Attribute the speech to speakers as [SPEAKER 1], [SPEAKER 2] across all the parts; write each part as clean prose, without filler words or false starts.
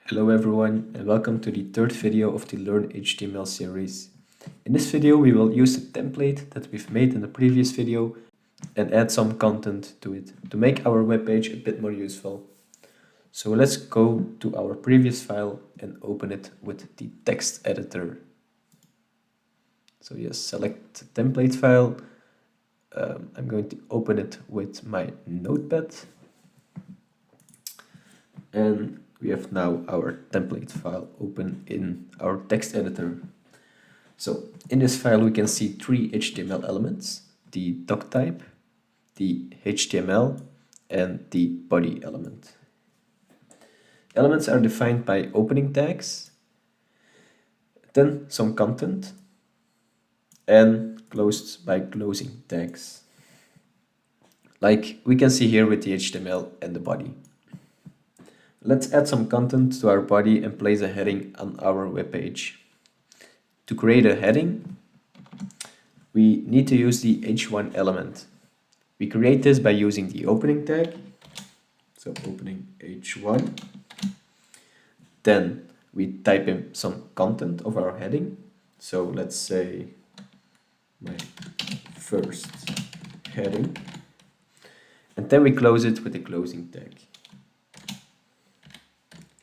[SPEAKER 1] Hello everyone and welcome to the third video of the Learn HTML series. In this video we will use the template that we've made in the previous video and add some content to it to make our web page a bit more useful. So let's go to our previous file and open it with the text editor. So yes, select the template file. I'm going to open it with my notepad. And we have now our template file open in our text editor. So in this file we can see three HTML elements: the doc type, the HTML, and the body element. Elements are defined by opening tags, then some content, and closed by closing tags, like we can see here with the HTML and the body. Let's add some content to our body and place a heading on our web page. To create a heading, we need to use the h1 element. We create this by using the opening tag, so opening h1. Then we type in some content of our heading. So let's say my first heading. And then we close it with the closing tag,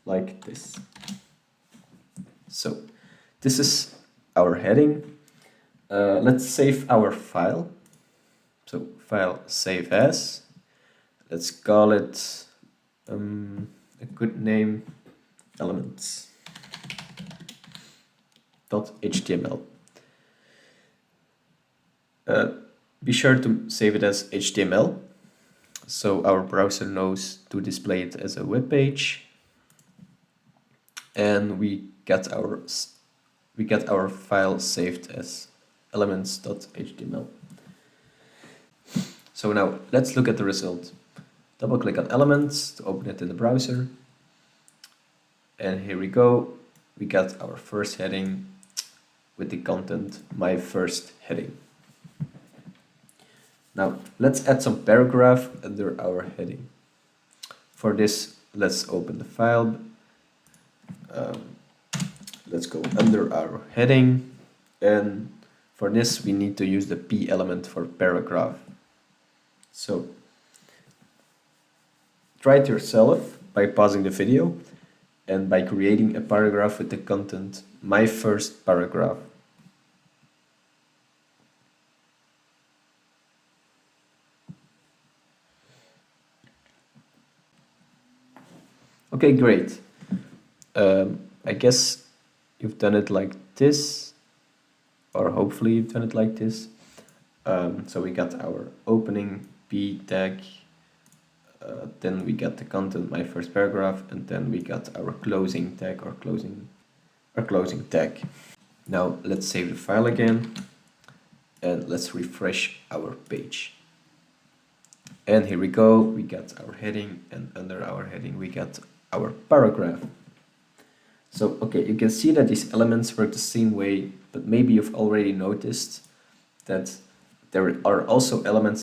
[SPEAKER 1] like this. So this is our heading. Let's save our file. So file save as. Let's call it a good name, elements.html. Be sure to save it as HTML so our browser knows to display it as a web page. And we get our file saved as elements.html. So now let's look at the result. Double click on elements to open it in the browser. And here we go. We got our first heading with the content, my first heading. Now let's add some paragraph under our heading. For this, let's open the file. Let's go under our heading, and for this we need to use the P element for paragraph. So try it yourself by pausing the video and by creating a paragraph with the content my first paragraph. Okay, great. I guess you've done it like this, or hopefully you've done it like this. So we got our opening P tag, then we got the content, my first paragraph, and then we got our closing tag or closing tag. Now let's save the file again and let's refresh our page. And here we go, we got our heading, and under our heading we got our paragraph. So, okay, you can see that these elements work the same way, but maybe you've already noticed that there are also elements